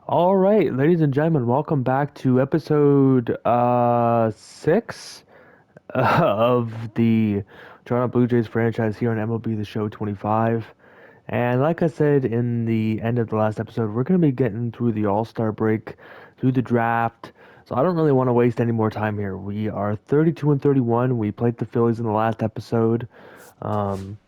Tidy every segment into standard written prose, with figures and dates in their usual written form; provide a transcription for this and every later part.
All right, ladies and gentlemen, welcome back to episode 6 of the Toronto Blue Jays franchise here on MLB The Show 25. And like I said in the end of the last episode, we're going to be getting through the All-Star break, through the draft. So I don't really want to waste any more time here. We are 32 and 31. We played the Phillies in the last episode. Um,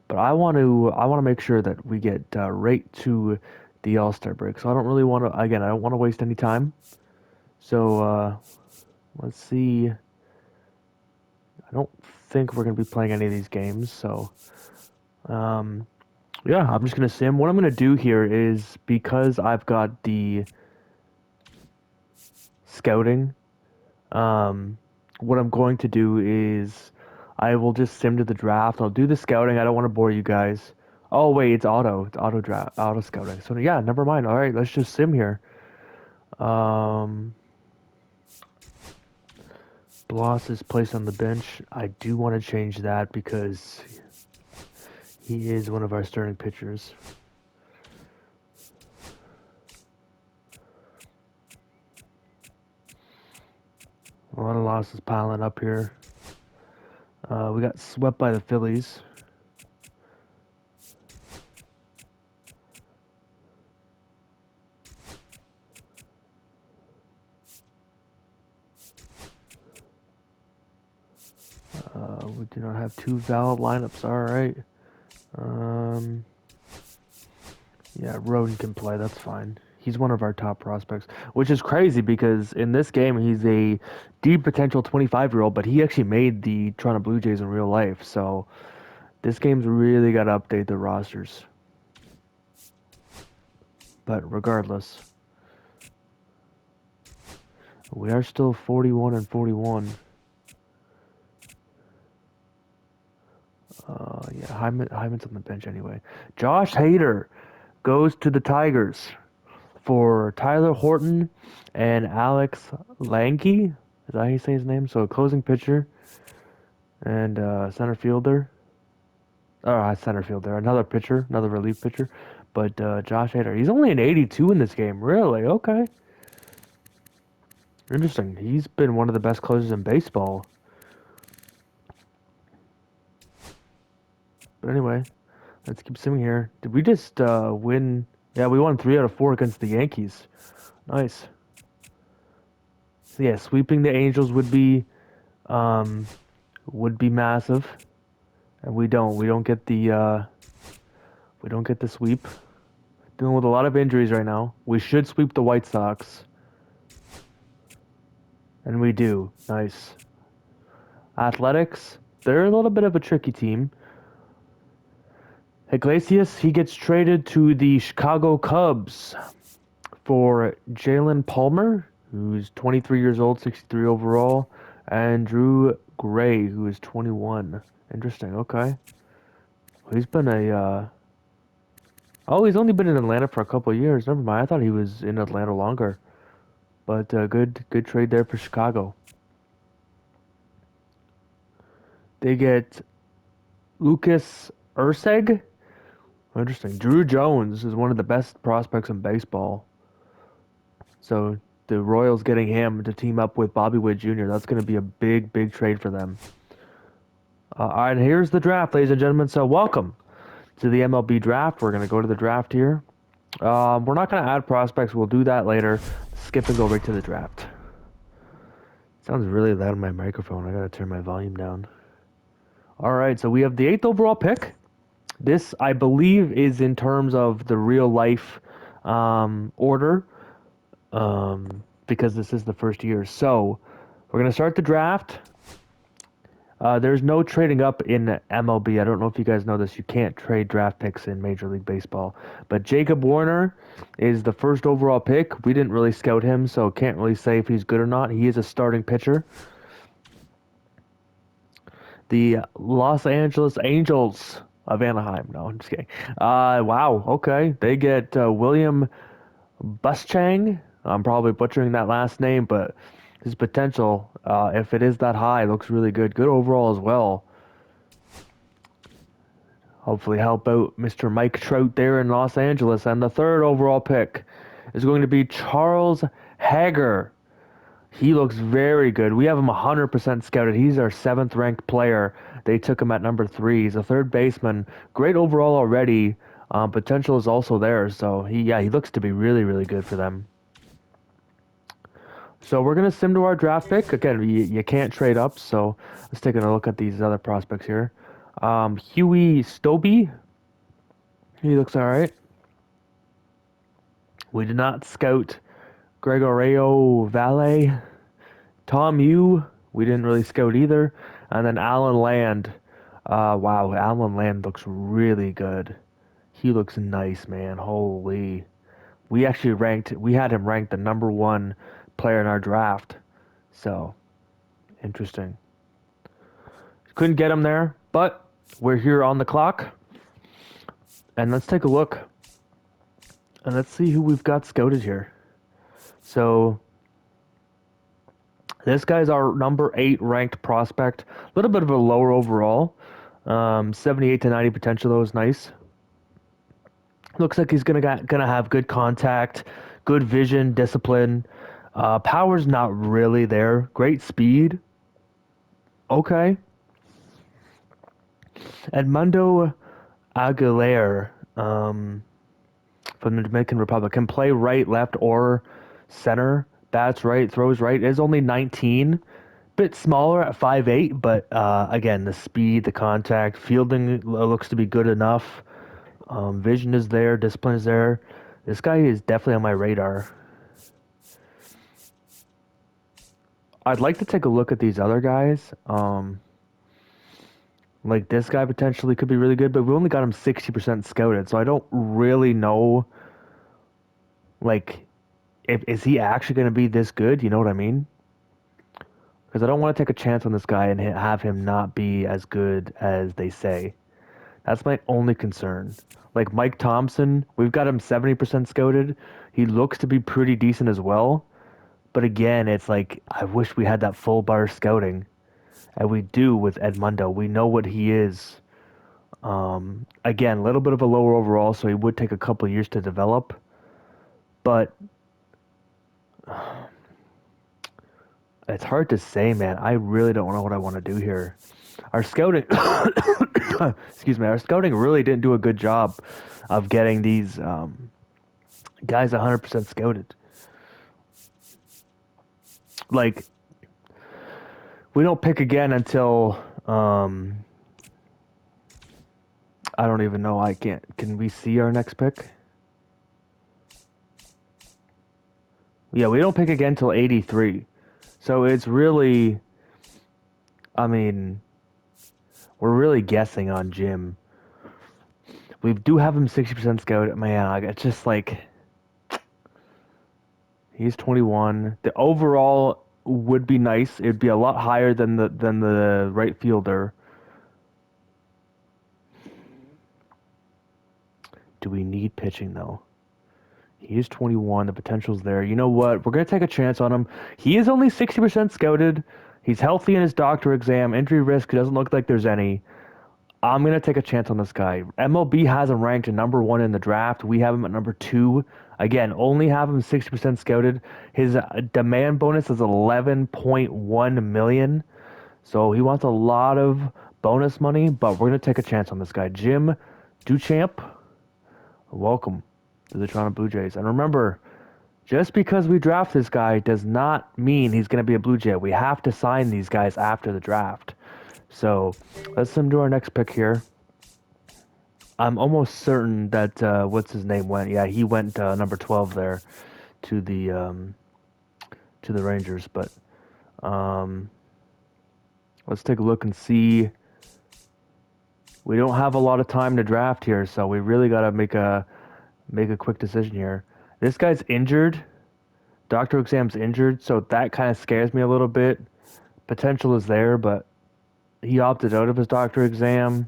but I want to make sure that we get right to the All-Star break. So I don't really want to again, I don't want to waste any time. So let's see. I don't think we're going to be playing any of these games. So um, yeah, I'm just going to sim. What I'm going to do here is because I've got the scouting, um, what I'm going to do is I will just sim to the draft. I'll do the scouting. I don't want to bore you guys. Oh wait, it's auto. It's auto draft, auto scouting. So yeah, never mind. All right, let's just sim here. Um, Bloss is placed on the bench. I do want to change that because he is one of our starting pitchers. A lot of losses piling up here. We got swept by the Phillies. We do not have two valid lineups. All right. Um, yeah, Roden can play. That's fine. He's one of our top prospects, which is crazy because in this game he's a deep potential 25-year-old, but he actually made the Toronto Blue Jays in real life. So this game's really got to update the rosters. But regardless, we are still 41 and 41. Yeah, Hyman's on the bench anyway. Josh Hader goes to the Tigers for Tyler Horton and Alex Lange. Is that how you say his name? So a closing pitcher and center fielder. Center fielder. Another pitcher, another relief pitcher. But Josh Hader, he's only an 82 in this game. Really? Okay. Interesting. He's been one of the best closers in baseball. But anyway, let's keep simming here. Did we just win? Yeah, we won 3 out of 4 against the Yankees. Nice. So yeah, sweeping the Angels um, would be massive, and we don't. We don't get the sweep. Dealing with a lot of injuries right now. We should sweep the White Sox, and we do. Nice. Athletics, they're a little bit of a tricky team. Iglesias, he gets traded to the Chicago Cubs for Jalen Palmer, who's 23 years old, 63 overall, and Drew Gray, who is 21. Interesting. Okay. He's been oh, he's only been in Atlanta for a couple of years. Never mind. I thought he was in Atlanta longer. But good trade there for Chicago. They get Lucas Urseg. Interesting. Drew Jones is one of the best prospects in baseball. So the Royals getting him to team up with Bobby Witt Jr. That's going to be a big trade for them. All right, here's the draft, ladies and gentlemen. So welcome to the MLB draft. We're going to go to the draft here. We're not going to add prospects. We'll do that later. Skip and go right to the draft. Sounds really loud on my microphone. I got to turn my volume down. All right, so we have the 8th overall pick. This, I believe, is in terms of the real life order because this is the first year. So we're going to start the draft. There's no trading up in MLB. I don't know if you guys know this. You can't trade draft picks in Major League Baseball. But Jacob Warner is the first overall pick. We didn't really scout him, so can't really say if he's good or not. He is a starting pitcher. The Los Angeles Angels of Anaheim. No, I'm just kidding. Wow. Okay. They get William Buschang. I'm probably butchering that last name, but his potential, if it is that high, looks really good. Good overall as well. Hopefully help out Mr. Mike Trout there in Los Angeles. And the 3rd overall pick is going to be Charles Hager. He looks very good. We have him 100% scouted. He's our 7th ranked player. They took him at number 3. He's a third baseman. Great overall already. Potential is also there. So he looks to be really, really good for them. So we're gonna sim to our draft pick. Again, you can't trade up. So let's take a look at these other prospects here. Huey Stobie. He looks all right. We did not scout Gregorio Valle. Tom Yu, we didn't really scout either. And then Alan Land. Wow, Alan Land looks really good. He looks nice, man. Holy. We had him ranked the number 1 player in our draft. So, interesting. Couldn't get him there, but we're here on the clock. And let's take a look. And let's see who we've got scouted here. So, this guy's our number 8 ranked prospect. A little bit of a lower overall. 78 to 90 potential, though, is nice. Looks like he's gonna have good contact, good vision, discipline. Power's not really there. Great speed. Okay. Edmundo Aguilera, from the Dominican Republic, can play right, left, or center. Bats right, throws right. Is only 19. Bit smaller at 5'8", but again, the speed, the contact, fielding looks to be good enough. Vision is there, discipline is there. This guy is definitely on my radar. I'd like to take a look at these other guys. Like this guy potentially could be really good, but we only got him 60% scouted, so I don't really know. Like, is he actually going to be this good? You know what I mean? Because I don't want to take a chance on this guy and have him not be as good as they say. That's my only concern. Like Mike Thompson, we've got him 70% scouted. He looks to be pretty decent as well. But again, it's like, I wish we had that full bar scouting. And we do with Edmundo. We know what he is. Again, a little bit of a lower overall, so he would take a couple years to develop. But it's hard to say, man. I really don't know what I want to do here. Our scouting, excuse me, our scouting really didn't do a good job of getting these guys 100% scouted. Like, we don't pick again until I don't even know. I can't. Can we see our next pick? Yeah, we don't pick again until 83. So it's really, I mean, we're really guessing on Jim. We do have him 60% scout. Man, it's just like, he's 21. The overall would be nice. It'd be a lot higher than the right fielder. Do we need pitching though? He is 21. The potential's there. You know what? We're going to take a chance on him. He is only 60% scouted. He's healthy in his doctor exam. Injury risk doesn't look like there's any. I'm going to take a chance on this guy. MLB has him ranked at number 1 in the draft. We have him at number 2. Again, only have him 60% scouted. His demand bonus is 11.1 million. So he wants a lot of bonus money, but we're going to take a chance on this guy. Jim Duchamp, welcome to the Toronto Blue Jays. And remember, just because we draft this guy does not mean he's going to be a Blue Jay. We have to sign these guys after the draft. So let's send to our next pick here. I'm almost certain that what's his name went. Yeah, he went number 12 there to the Rangers. But let's take a look and see. We don't have a lot of time to draft here, so we really got to make a quick decision here. This guy's injured. Doctor exam's injured, so that kind of scares me a little bit. Potential is there, but he opted out of his doctor exam.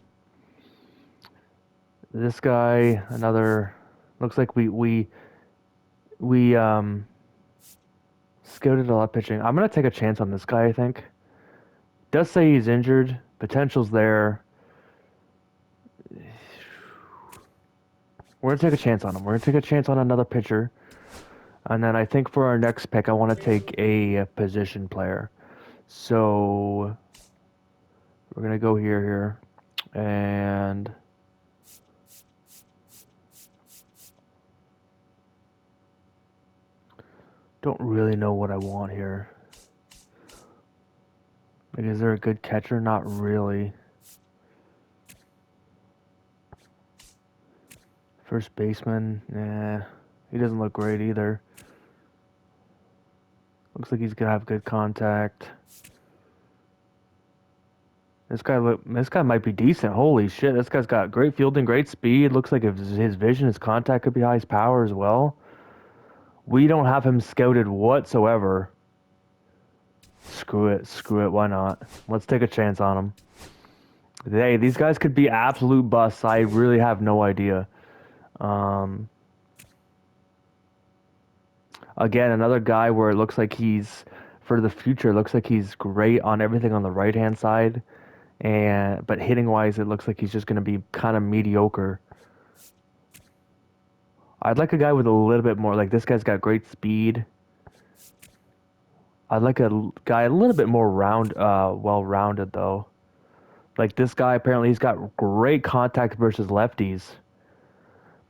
This guy, another, looks like we scouted a lot of pitching. I'm gonna take a chance on this guy. I think does say he's injured. Potential's there. We're gonna take a chance on him. We're gonna take a chance on another pitcher. And then I think for our next pick, I want to take a position player. So we're gonna go here, and don't really know what I want here. Like, is there a good catcher? Not really. First baseman, nah, he doesn't look great either. Looks like he's gonna have good contact. This guy might be decent. Holy shit, this guy's got great fielding, great speed. Looks like if his vision, his contact could be high, his power as well. We don't have him scouted whatsoever. Screw it, why not? Let's take a chance on him. Hey, these guys could be absolute busts. I really have no idea. Um, Again, another guy where it looks like he's, for the future, looks like he's great on everything on the right-hand side. But hitting wise, it looks like he's just going to be kind of mediocre. I'd like a guy with a little bit more. Like, this guy's got great speed. I'd like a guy a little bit more well-rounded though. Like this guy, apparently he's got great contact versus lefties.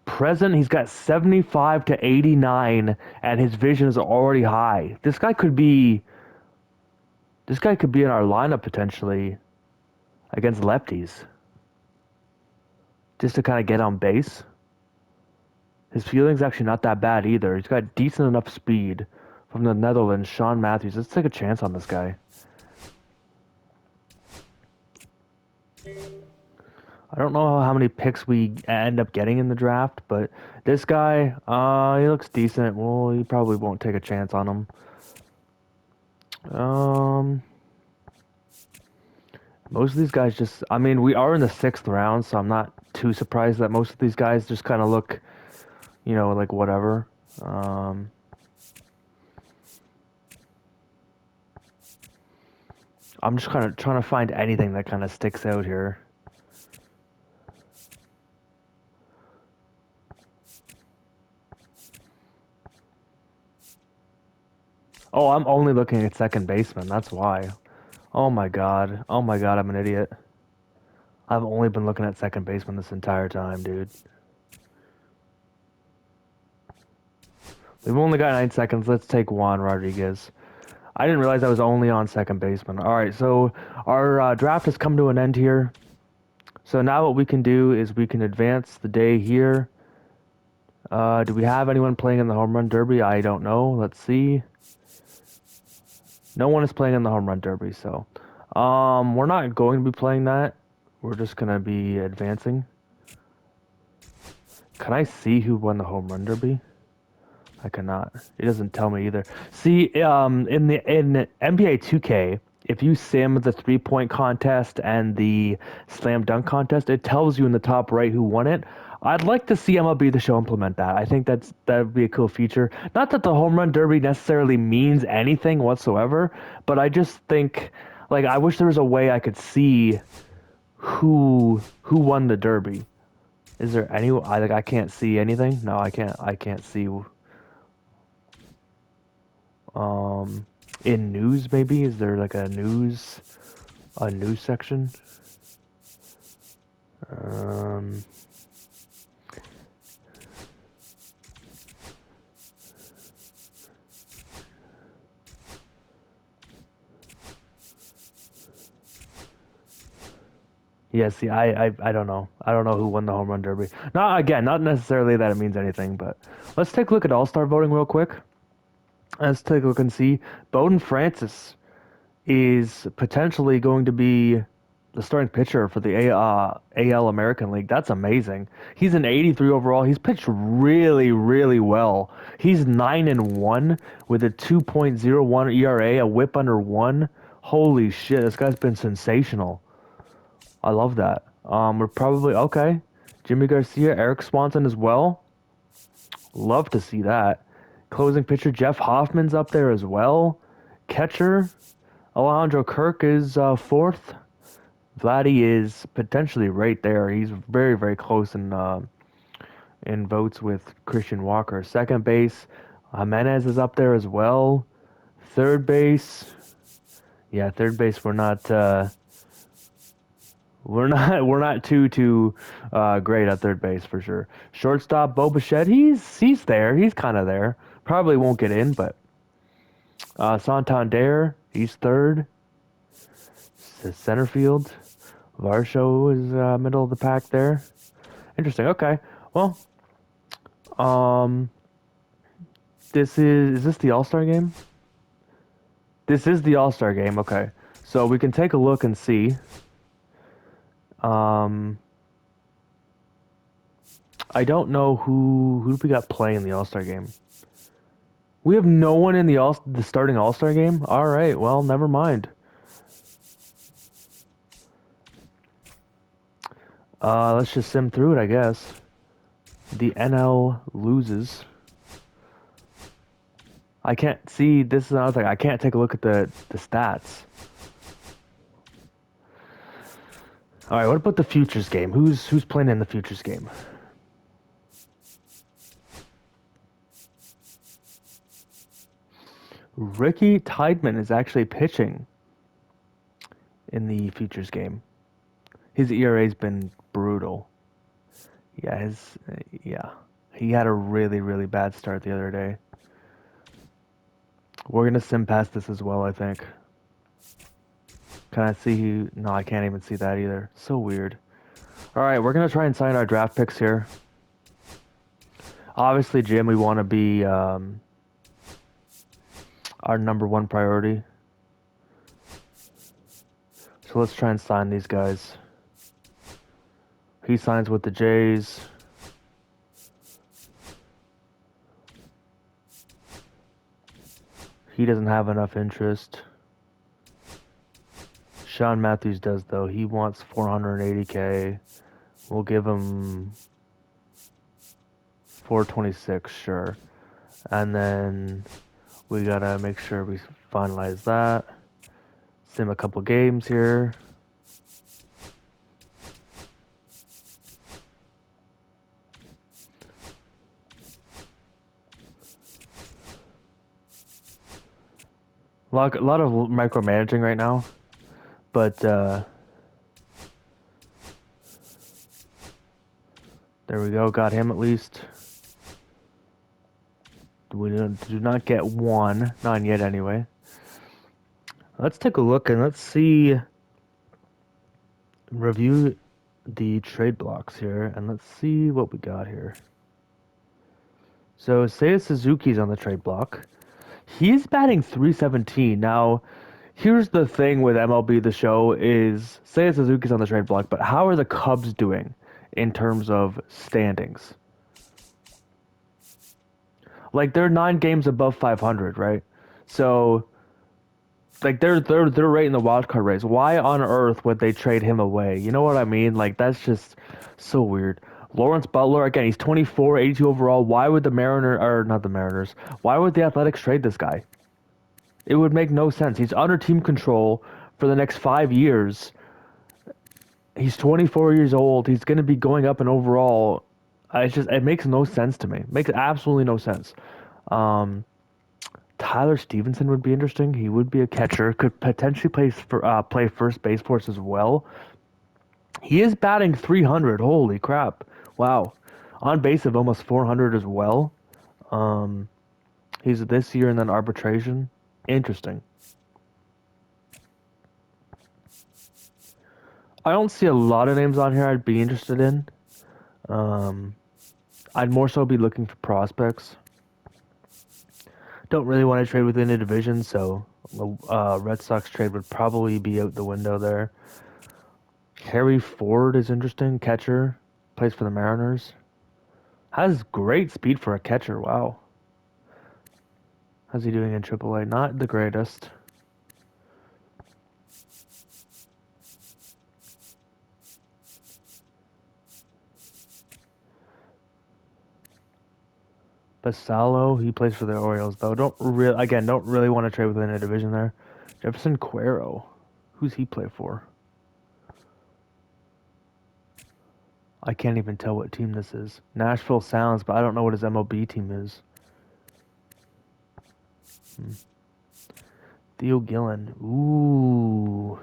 Present, he's got 75 to 89, and his vision is already high. This guy could be in our lineup potentially against lefties, just to kind of get on base. His fielding's actually not that bad either. He's got decent enough speed. From the Netherlands, Sean Matthews. Let's take a chance on this guy. I don't know how many picks we end up getting in the draft, but this guy, he looks decent. Well, you probably won't take a chance on him. Most of these guys just, I mean, we are in the 6th round, so I'm not too surprised that most of these guys just kind of look, like whatever. I'm just kind of trying to find anything that kind of sticks out here. Oh, I'm only looking at second baseman. That's why. Oh my god. Oh my god, I'm an idiot. I've only been looking at second baseman this entire time, dude. We've only got 9 seconds. Let's take Juan Rodriguez. I didn't realize I was only on second baseman. All right, so our draft has come to an end here. So now what we can do is we can advance the day here. Do we have anyone playing in the home run derby? I don't know. Let's see. No one is playing in the home run derby, so we're not going to be playing that. We're just gonna be advancing. Can I see who won the home run derby? I cannot. It doesn't tell me either. See, in NBA 2K, if you sim the 3-point contest and the slam dunk contest, it tells you in the top right who won it. I'd like to see MLB The Show implement that. I think that would be a cool feature. Not that the home run derby necessarily means anything whatsoever, but I just think, like, I wish there was a way I could see who won the derby. Is there any? I can't see anything. No, I can't. I can't see. In news, maybe? Is there like a news section? Um, yeah, see, I don't know. I don't know who won the home run derby. Not necessarily that it means anything, but let's take a look at All-Star voting real quick. Let's take a look and see. Bowden Francis is potentially going to be the starting pitcher for the AL American League. That's amazing. He's an 83 overall. He's pitched really, really well. He's 9-1 with a 2.01 ERA, a WHIP under 1. Holy shit, this guy's been sensational. I love that. We're probably okay. Jimmy Garcia, Eric Swanson as well. Love to see that. Closing pitcher Jeff Hoffman's up there as well. Catcher Alejandro Kirk is 4th. Vladdy is potentially right there. He's very, very close in votes with Christian Walker. Second base, Jimenez is up there as well. Third base. Yeah, third base. We're not too great at third base for sure. Shortstop, Bo Bichette. He's there. He's kind of there. Probably won't get in, but Santander. He's third. Center field. Varsho is middle of the pack there. Interesting. Okay. Well, um, is this the All-Star game? This is the All-Star game. Okay. So we can take a look and see. Um, I don't know who we got playing in the All-Star game. We have no one in the starting All-Star game. All right. Well, never mind. Let's just sim through it, I guess. The NL loses. I can't see. This is another thing. I can't take a look at the stats. All right. What about the futures game? Who's playing in the futures game? Ricky Tideman is actually pitching in the futures game. His ERA's been brutal. Yeah. He had a really bad start the other day. We're gonna sim past this as well, I think. Can I see? No, I can't even see that either. So weird. All right, we're gonna try and sign our draft picks here. Obviously, Jim, we want to be our number one priority. So let's try and sign these guys. He signs with the Jays. He doesn't have enough interest. Sean Matthews does, though. He wants 480K. We'll give him 426, sure. And then we gotta make sure we finalize that. Sim a couple games here. A lot of micromanaging right now, but there we go. Got him at least. We do not get one, not yet anyway. Let's take a look and let's see. Review the trade blocks here and let's see what we got here. So Seiya Suzuki's on the trade block. He's batting 317. Now, here's the thing with MLB The Show is Seiya Suzuki's on the trade block, but how are the Cubs doing in terms of standings? Like they're 9 games above 500, right? So, like they're right in the wild card race. Why on earth would they trade him away? You know what I mean? Like that's just so weird. Lawrence Butler again. He's 24, 82 overall. Why would the not the Mariners? Why would the Athletics trade this guy? It would make no sense. He's under team control for the next 5 years. He's 24 years old. He's going to be going up in overall. It makes no sense to me. It makes absolutely no sense. Um, Tyler Stevenson would be interesting. He would be a catcher. Could potentially play first base for us as well. He is batting 300. Holy crap! Wow, on base of almost 400 as well. Um, he's this year and then arbitration. Interesting. I don't see a lot of names on here I'd be interested in. Um, I'd more so be looking for prospects. Don't really want to trade within a division, so Red Sox trade would probably be out the window there. Harry Ford is interesting, catcher, plays for the Mariners. Has great speed for a catcher, wow. How's he doing in AAA? Not the greatest. Basalo, he plays for the Orioles though. Don't really want to trade within a division there. Jefferson Cuero, who's he play for? I can't even tell what team this is. Nashville Sounds, but I don't know what his MLB team is. Theo Gillen. Ooh.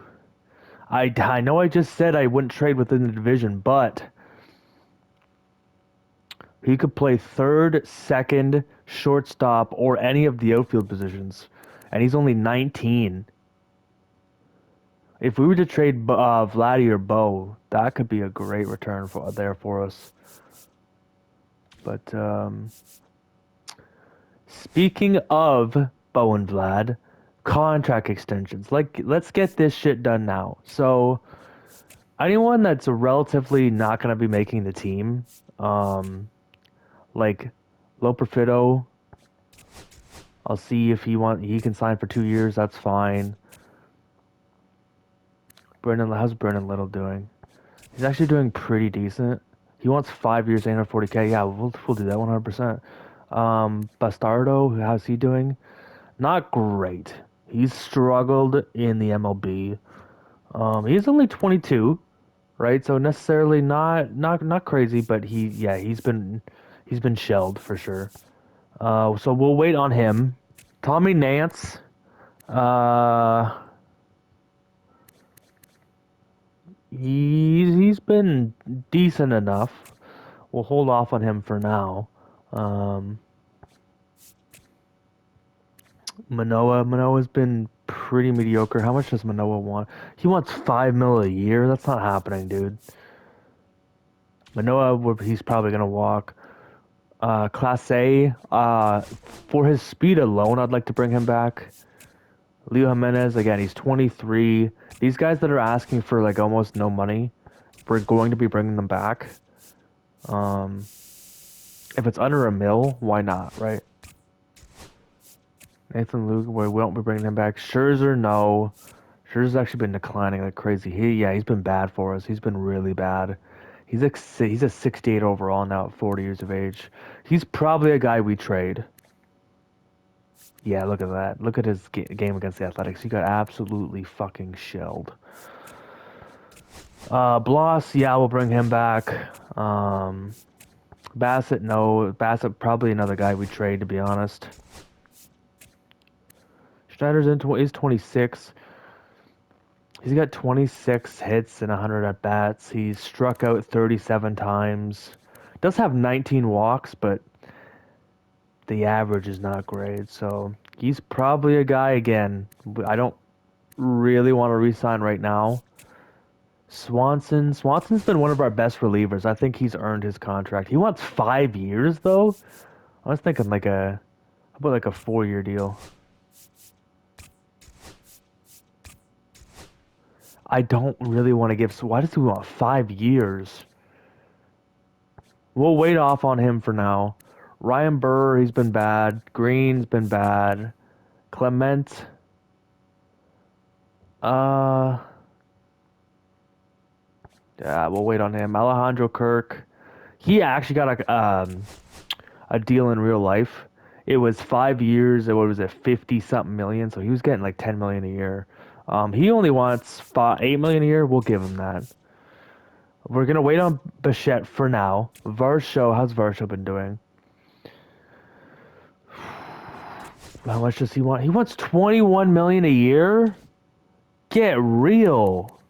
I know I just said I wouldn't trade within the division, but he could play third, second, shortstop, or any of the outfield positions. And he's only 19. If we were to trade Vladdy or Bo, that could be a great return for us. But speaking of Bo and Vlad, contract extensions. Like, let's get this shit done now. So, anyone that's relatively not going to be making the team, like Loperfido, I'll see if he can sign for 2 years. That's fine. How's Brennan Little doing? He's actually doing pretty decent. He wants 5 years, 840K. Yeah, we'll do that 100%. Bastardo, how's he doing? Not great. He's struggled in the MLB. He's only 22, right? So necessarily not crazy, but he's been shelled for sure. So we'll wait on him. Tommy Nance. Uh, he's been decent enough. We'll hold off on him for now. Um, Manoa's been pretty mediocre. How much does Manoa want? He wants 5 mil a year. That's not happening, dude. He's probably gonna walk. Class A. For his speed alone, I'd like to bring him back. Leo Jimenez, again, he's 23. These guys that are asking for like almost no money, we're going to be bringing them back. If it's under a mil, why not, right? Nathan Luke, we won't be bringing him back. Scherzer, no. Scherzer's actually been declining like crazy. He's been bad for us. He's been really bad. He's a 68 overall now at 40 years of age. He's probably a guy we trade. Yeah, look at that. Look at his game against the Athletics. He got absolutely fucking shelled. Bloss, yeah, we'll bring him back. Bassett, no. Bassett, probably another guy we trade, to be honest. Schneider's is 26. He's got 26 hits and 100 at bats. He's struck out 37 times. Does have 19 walks, but the average is not great. So he's probably a guy again. I don't really want to re-sign right now. Swanson's been one of our best relievers. I think he's earned his contract. He wants 5 years though. I was thinking how about like a 4-year deal. I don't really want to give. Why does he want 5 years? We'll wait off on him for now. Ryan Burr, he's been bad. Green's been bad. Clement. Yeah, we'll wait on him. Alejandro Kirk. He actually got a deal in real life. It was 5 years. What was it, 50-something million? So he was getting like 10 million a year. He only wants 8 million a year. We'll give him that. We're gonna wait on Bichette for now. Varsho, how's Varsho been doing? How much does he want? He wants 21 million a year? Get real.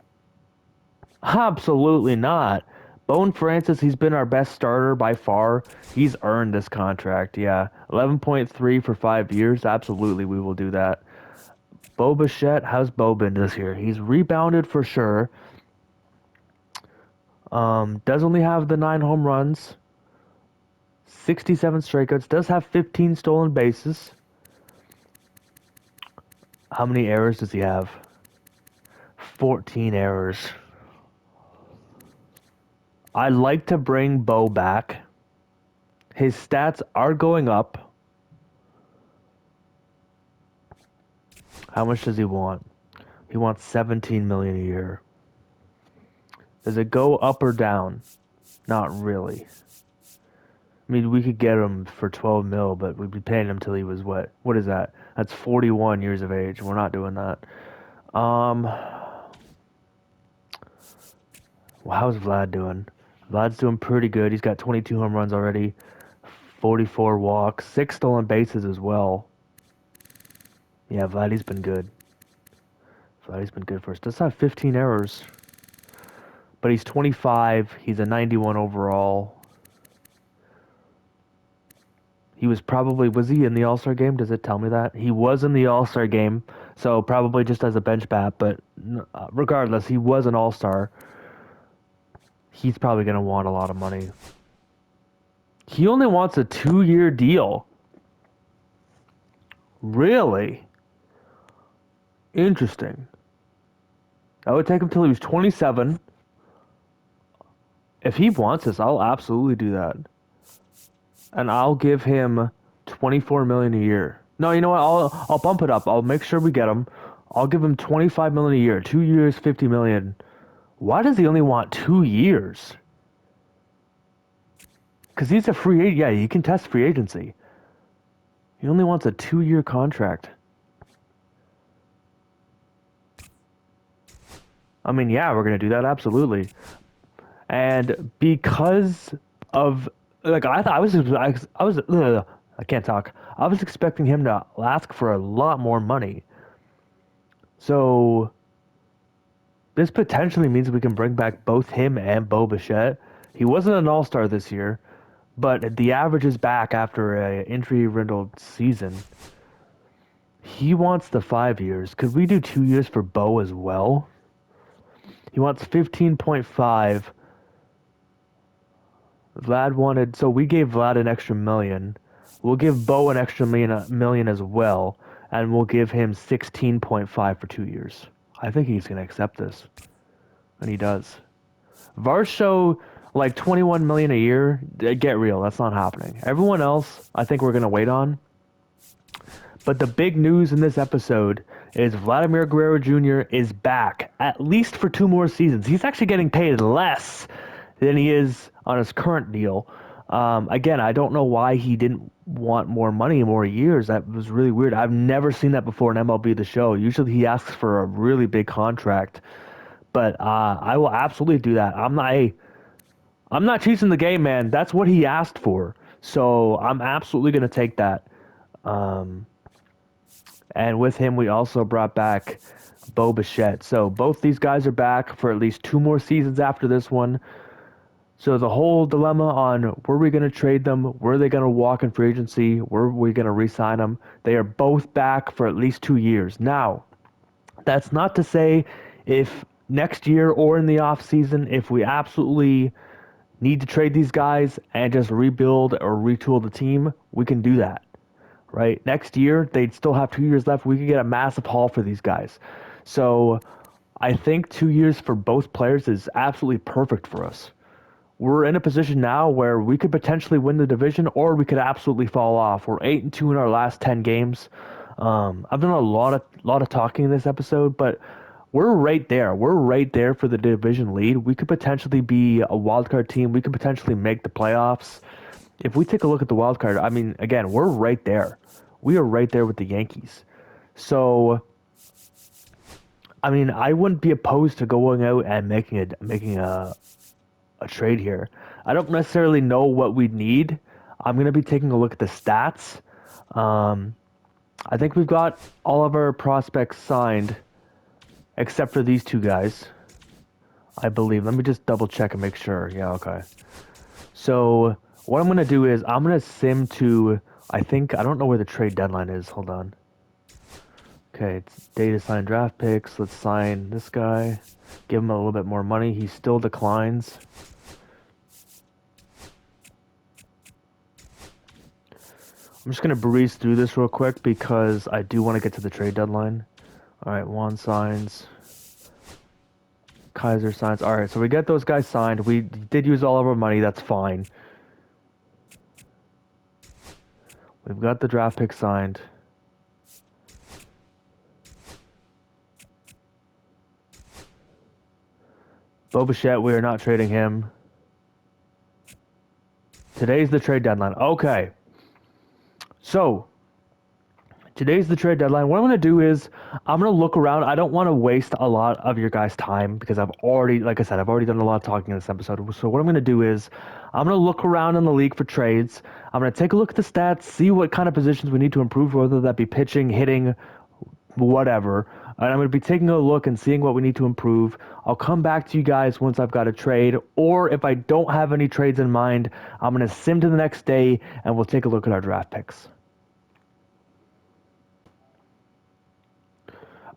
Absolutely not. Bone Francis, he's been our best starter by far. He's earned this contract, yeah. 11.3 for 5 years. Absolutely, we will do that. Bo Bichette, how's Bo been this year? He's rebounded for sure. Does only have the 9 home runs. 67 strikeouts. Does have 15 stolen bases. How many errors does he have? 14 errors. I'd like to bring Bo back. His stats are going up. How much does he want? He wants 17 million a year. Does it go up or down? Not really. I mean, we could get him for 12 mil, but we'd be paying him till he was what? What is that? That's 41 years of age. We're not doing that. Well, how's Vlad doing? Vlad's doing pretty good. He's got 22 home runs already, 44 walks, 6 stolen bases as well. Yeah, Vladdy's been good. Vladdy's been good for us. Does have 15 errors, but he's 25. He's a 91 overall. He was he in the All-Star game? Does it tell me that? He was in the All-Star game, so probably just as a bench bat, but regardless, he was an All-Star. He's probably going to want a lot of money. He only wants a 2-year deal. Really? Interesting. I would take him till he was 27. If he wants this, I'll absolutely do that. And I'll give him 24 million a year. No, you know what? I'll bump it up. I'll make sure we get him. I'll give him 25 million a year. 2 years, 50 million. Why does he only want 2 years? Because he's a free agent. Yeah, he can test free agency. He only wants a 2-year contract. I mean, yeah, we're gonna do that absolutely. And because of like I can't talk. I was expecting him to ask for a lot more money. So this potentially means we can bring back both him and Bo Bichette. He wasn't an all-star this year, but the average is back after a injury-riddled season. He wants the 5 years. Could we do 2 years for Bo as well? He wants 15.5. Vlad wanted, so we gave Vlad an extra million. We'll give Bo an extra million as well, and we'll give him 16.5 for 2 years. I think he's gonna accept this, and he does. Varsho, like 21 million a year. Get real, that's not happening. Everyone else, I think we're gonna wait on. But the big news in this episode is Vladimir Guerrero Jr. is back, at least for 2 more seasons. He's actually getting paid less than he is on his current deal. Again, I don't know why he didn't want more money, more years. That was really weird. I've never seen that before in MLB The Show. Usually he asks for a really big contract. But I will absolutely do that. I'm not cheating the game, man. That's what he asked for. So I'm absolutely going to take that. And with him, we also brought back Bo Bichette. So both these guys are back for at least 2 more seasons after this one. So the whole dilemma on were we going to trade them? Were they going to walk in free agency? Were we going to re-sign them? They are both back for at least 2 years. Now, that's not to say if next year or in the off season, if we absolutely need to trade these guys and just rebuild or retool the team, we can do that. Right? Next year, they'd still have 2 years left. We could get a massive haul for these guys. So I think 2 years for both players is absolutely perfect for us. We're in a position now where we could potentially win the division or we could absolutely fall off. We're 8-2 in our last 10 games. I've done a lot of talking in this episode, but we're right there. We're right there for the division lead. We could potentially be a wild card team. We could potentially make the playoffs. If we take a look at the wild card, I mean, again, we're right there. We are right there with the Yankees. So, I mean, I wouldn't be opposed to going out and making a trade here. I don't necessarily know what we need. I'm going to be taking a look at the stats. I think we've got all of our prospects signed except for these 2 guys, I believe. Let me just double check and make sure. Yeah, okay. So what I'm going to do is I'm going to sim to, I don't know where the trade deadline is. Hold on. Okay, it's day to sign draft picks. Let's sign this guy. Give him a little bit more money. He still declines. I'm just going to breeze through this real quick because I do want to get to the trade deadline. All right, Juan signs. Kaiser signs. All right, so we get those guys signed. We did use all of our money. That's fine. We've got the draft pick signed. Bo Bichette, we are not trading him. Today's the trade deadline. Okay. So, today's the trade deadline. What I'm going to do is I'm going to look around. I don't want to waste a lot of your guys' time because I've already, like I said, I've already done a lot of talking in this episode. So what I'm going to do is I'm going to look around in the league for trades. I'm going to take a look at the stats, see what kind of positions we need to improve, whether that be pitching, hitting, whatever. And I'm going to be taking a look and seeing what we need to improve. I'll come back to you guys once I've got a trade, or if I don't have any trades in mind, I'm going to sim to the next day and we'll take a look at our draft picks.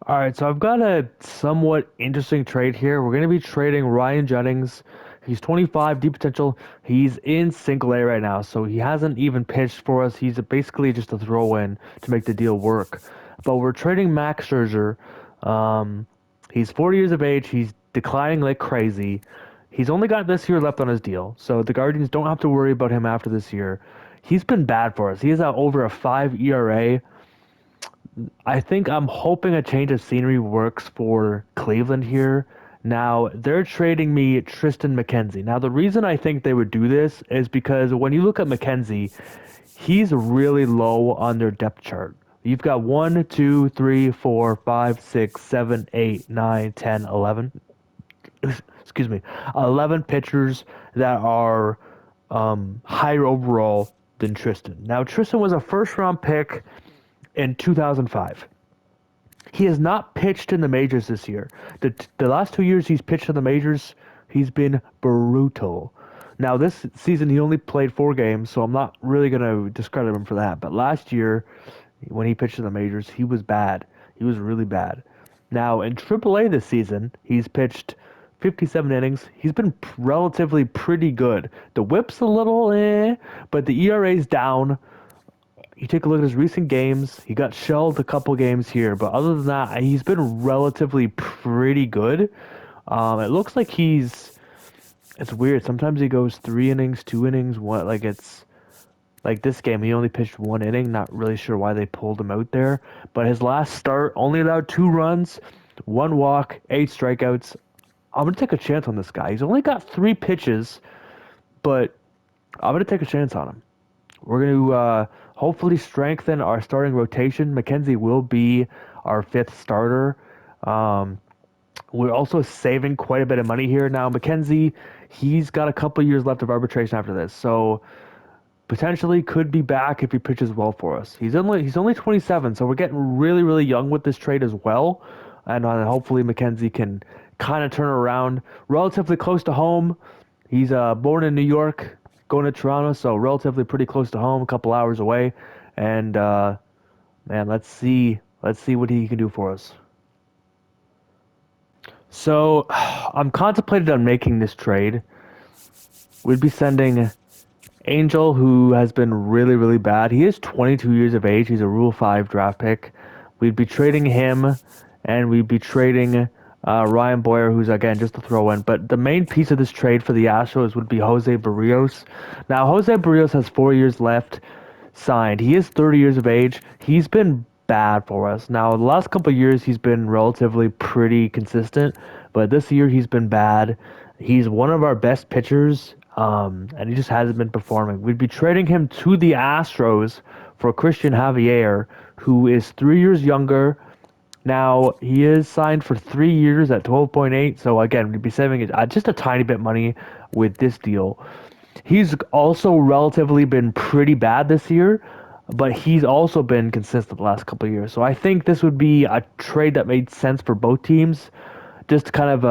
All right, so I've got a somewhat interesting trade here. We're going to be trading Ryan Jennings. He's 25, deep potential. He's in single A right now, so he hasn't even pitched for us. He's basically just a throw-in to make the deal work. But we're trading Max Scherzer. Um, he's 40 years of age. He's declining like crazy. He's only got this year left on his deal, so the Guardians don't have to worry about him after this year. He's been bad for us. He has over a 5 ERA. I think I'm hoping a change of scenery works for Cleveland here. Now, they're trading me Tristan McKenzie. Now, the reason I think they would do this is because when you look at McKenzie, he's really low on their depth chart. You've got 1, 2, 3, 4, 5, 6, 7, 8, 9, 10, 11. Excuse me. 11 pitchers that are higher overall than Tristan. Now, Tristan was a first round pick in 2005. He has not pitched in the majors this year. The last 2 years he's pitched in the majors, he's been brutal. Now this season he only played 4 games, so I'm not really gonna discredit him for that. But last year, when he pitched in the majors, he was bad. He was really bad. Now in AAA this season, he's pitched 57 innings. He's been relatively pretty good. The WHIP's a little but the ERA's down. You take a look at his recent games, he got shelled a couple games here, but other than that, he's been relatively pretty good. It looks like it's weird. Sometimes he goes 3 innings, 2 innings, what, like it's, like this game, he only pitched 1 inning, not really sure why they pulled him out there. But his last start, only allowed 2 runs, 1 walk, 8 strikeouts. I'm going to take a chance on this guy. He's only got 3 pitches, but I'm going to take a chance on him. We're going to hopefully strengthen our starting rotation. McKenzie will be our 5th starter. We're also saving quite a bit of money here. Now, McKenzie, he's got a couple years left of arbitration after this, so potentially could be back if he pitches well for us. He's only 27, so we're getting really, really young with this trade as well. And hopefully McKenzie can kind of turn around. Relatively close to home. He's born in New York, going to Toronto, so relatively pretty close to home, a couple hours away. And man, let's see what he can do for us. So I'm contemplating on making this trade. We'd be sending Angel, who has been really, really bad. He is 22 years of age. He's a Rule 5 draft pick. We'd be trading him, and we'd be trading Ryan Boyer, who's, again, just a throw-in. But the main piece of this trade for the Astros would be Jose Barrios. Now, Jose Barrios has 4 years left signed. He is 30 years of age. He's been bad for us. Now, the last couple of years, he's been relatively pretty consistent, but this year he's been bad. He's one of our best pitchers, and he just hasn't been performing. We'd be trading him to the Astros for Christian Javier, who is 3 years younger. Now, he is signed for 3 years at 12.8, so again, we'd be saving just a tiny bit money with this deal. He's also relatively been pretty bad this year, but he's also been consistent the last couple of years. So I think this would be a trade that made sense for both teams. Just kind of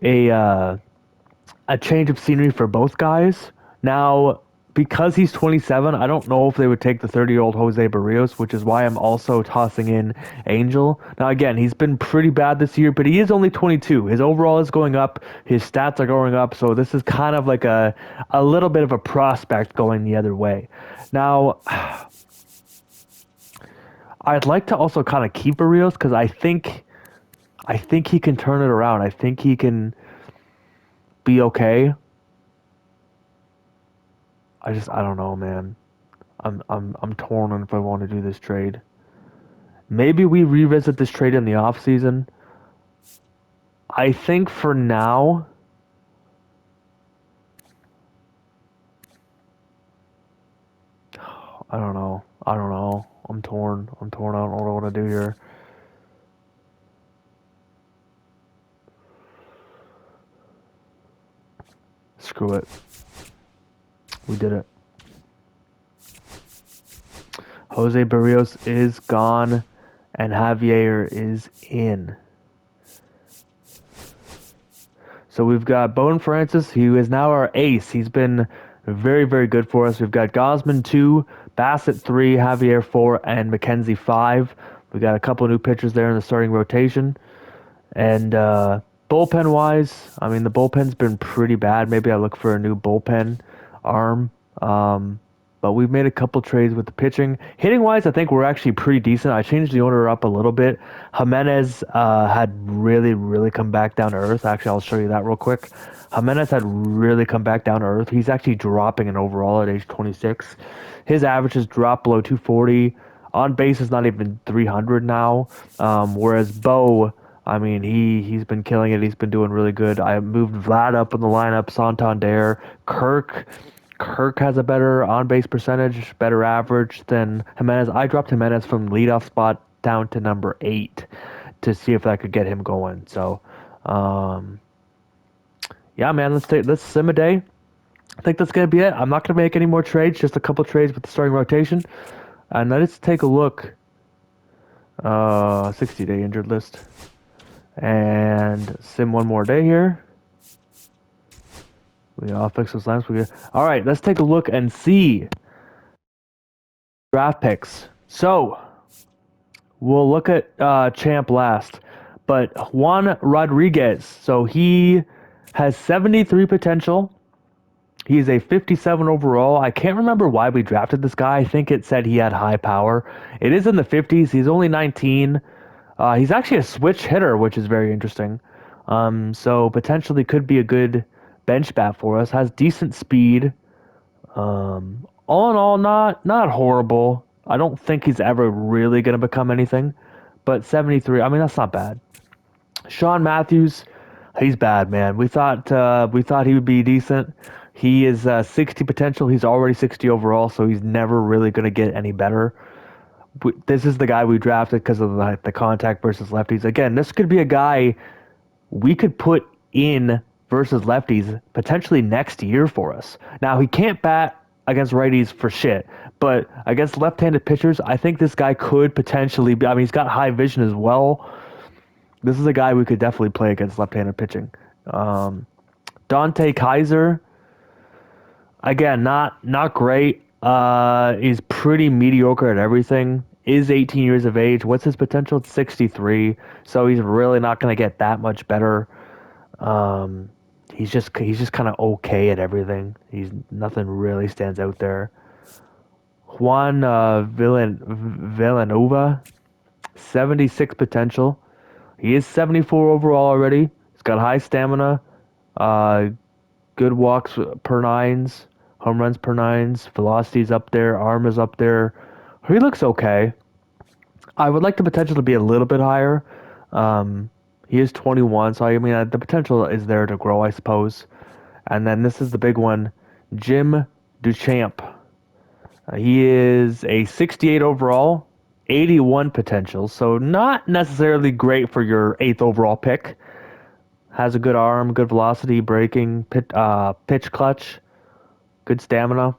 a change of scenery for both guys. Now, because he's 27, I don't know if they would take the 30-year-old Jose Barrios, which is why I'm also tossing in Angel. Now, again, he's been pretty bad this year, but he is only 22. His overall is going up. His stats are going up, so this is kind of like a little bit of a prospect going the other way. Now, I'd like to also kind of keep Barrios because I think he can turn it around. I think he can be okay. I don't know, man. I'm torn on if I want to do this trade. Maybe we revisit this trade in the off season. I think for now, I don't know. I'm torn. I don't know what I want to do here. Screw it. We did it. Jose Barrios is gone. and Javier is in. So we've got Bone Francis, who is now our ace. He's been very, very good for us. We've got Gosman 2, Bassett 3, Javier 4, and McKenzie 5. We got a couple new pitchers there in the starting rotation. And bullpen wise, I mean, the bullpen's been pretty bad. Maybe I look for a new bullpen arm. But we've made a couple trades with the pitching. Hitting wise, I think we're actually pretty decent. I changed the order up a little bit. Jimenez had really, really come back down to earth. Actually, I'll show you that real quick. Jimenez had really come back down to earth. He's actually dropping in overall at age 26. His average has dropped below 240. On base is not even 300 now. Whereas Bo, I mean, he's been killing it. He's been doing really good. I moved Vlad up in the lineup, Santander, Kirk. Kirk has a better on-base percentage, better average than Jimenez. I dropped Jimenez from leadoff spot down to number 8 to see if I could get him going. So, yeah, man, let's sim a day. I think that's gonna be it. I'm not gonna make any more trades, just a couple trades with the starting rotation. And let's take a look. 60-day injured list, and sim one more day here. We all fix those lines. All right, let's take a look and see draft picks. So we'll look at Champ last, but Juan Rodriguez. So he has 73 potential. He's a 57 overall. I can't remember why we drafted this guy. I think it said he had high power. It is in the 50s. He's only 19. He's actually a switch hitter, which is very interesting. So potentially could be a good bench bat for us. Has decent speed. All in all, not horrible. I don't think he's ever really going to become anything. But 73, I mean, that's not bad. Sean Matthews, he's bad, man. We thought he would be decent. He is 60 potential. He's already 60 overall, so he's never really going to get any better. This is the guy we drafted because of the contact versus lefties. Again, this could be a guy we could put in versus lefties potentially next year for us. Now, he can't bat against righties for shit, but against left-handed pitchers, I think this guy could potentially be. I mean, he's got high vision as well. This is a guy we could definitely play against left-handed pitching. Dante Kaiser, again, not great. He's pretty mediocre at everything. Is 18 years of age. What's his potential? It's 63. So he's really not going to get that much better. He's just kind of okay at everything. He's nothing really stands out there. Juan Villanova, 76 potential. He is 74 overall already. He's got high stamina. Good walks per nines. Home runs per nines. Velocity's up there. Arm is up there. He looks okay. I would like the potential to be a little bit higher. He is 21, so I mean the potential is there to grow, I suppose. And then this is the big one, Jim Duchamp. He is a 68 overall, 81 potential, so not necessarily great for your 8th overall pick. Has a good arm, good velocity, breaking, pitch clutch, good stamina.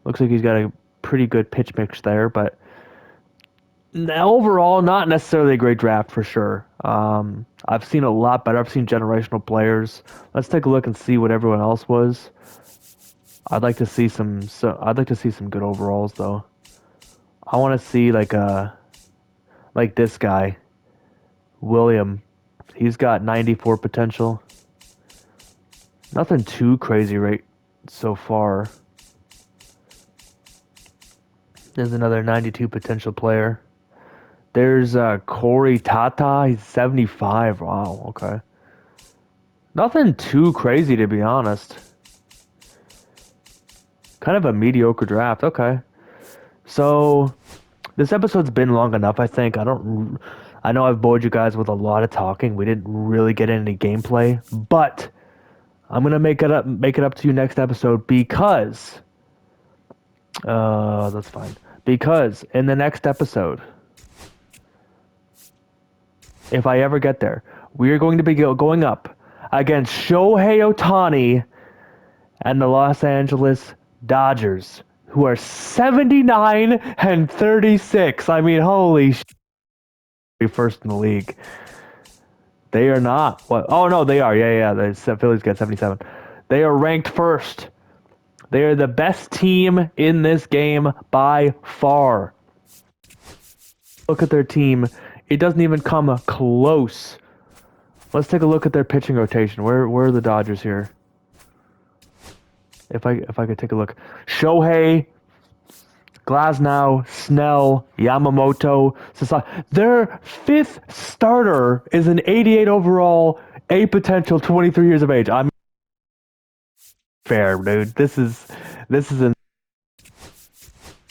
Looks like he's got a pretty good pitch mix there, but overall, not necessarily a great draft for sure. I've seen a lot better. I've seen generational players. Let's take a look and see what everyone else was. I'd like to see some good overalls though. I want to see like this guy, William. He's got 94 potential. Nothing too crazy right so far. There's another 92 potential player. There's Corey Tata. He's 75. Wow, okay. Nothing too crazy, to be honest. Kind of a mediocre draft. Okay. So, this episode's been long enough, I think. I know I've bored you guys with a lot of talking. We didn't really get any gameplay. But, I'm going to make it up to you next episode because... that's fine. Because, in the next episode... if I ever get there, we are going to be going up against Shohei Ohtani and the Los Angeles Dodgers, who are 79 and 36. I mean, holy shit. First in the league. They are not. What? Oh, no, they are. Yeah. The Phillies got 77. They are ranked first. They are the best team in this game by far. Look at their team. It doesn't even come close. Let's take a look at their pitching rotation. Where are the Dodgers here? If I could take a look. Shohei, Glasnow, Snell, Yamamoto, Sasaki. Their fifth starter is an 88 overall, a potential 23 years of age. I'm fair, dude. This is an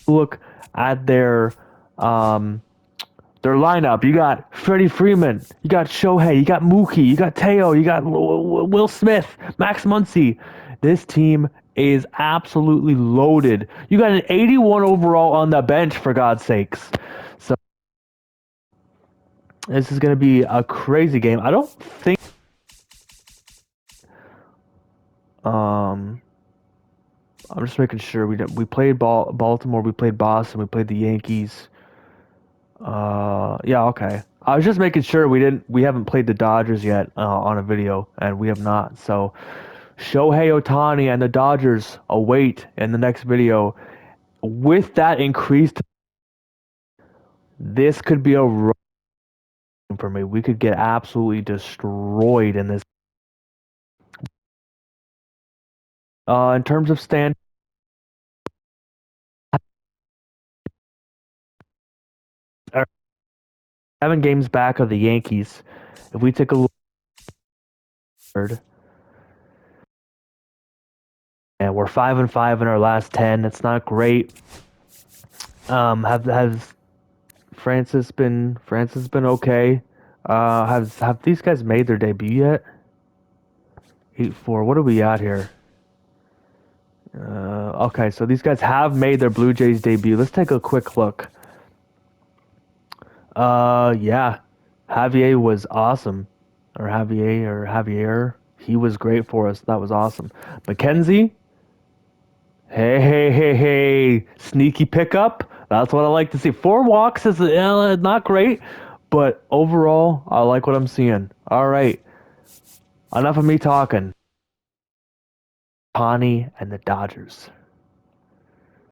look at their lineup. You got Freddie Freeman, you got Shohei, you got Mookie, you got Teo, you got Will Smith, Max Muncy. This team is absolutely loaded. You got an 81 overall on the bench, for God's sakes. So this is going to be a crazy game. I don't think I'm just making sure we played Baltimore, we played Boston, we played the Yankees. Yeah, okay. I was just making sure we haven't played the Dodgers yet on a video, and we have not. So Shohei Ohtani and the Dodgers await in the next video. With that increased, this could be a run for me. We could get absolutely destroyed in this. In terms of stand, 7 games back of the Yankees. If we take a look, and we're 5-5 in our last 10. It's not great. Has Francis been okay? Have these guys made their debut yet? 8-4. What are we at here? Okay, so these guys have made their Blue Jays debut. Let's take a quick look. Yeah, Javier was awesome, or Javier. He was great for us. That was awesome. McKenzie. Hey, sneaky pickup. That's what I like to see. 4 walks is not great, but overall, I like what I'm seeing. All right, enough of me talking. Pawnee and the Dodgers.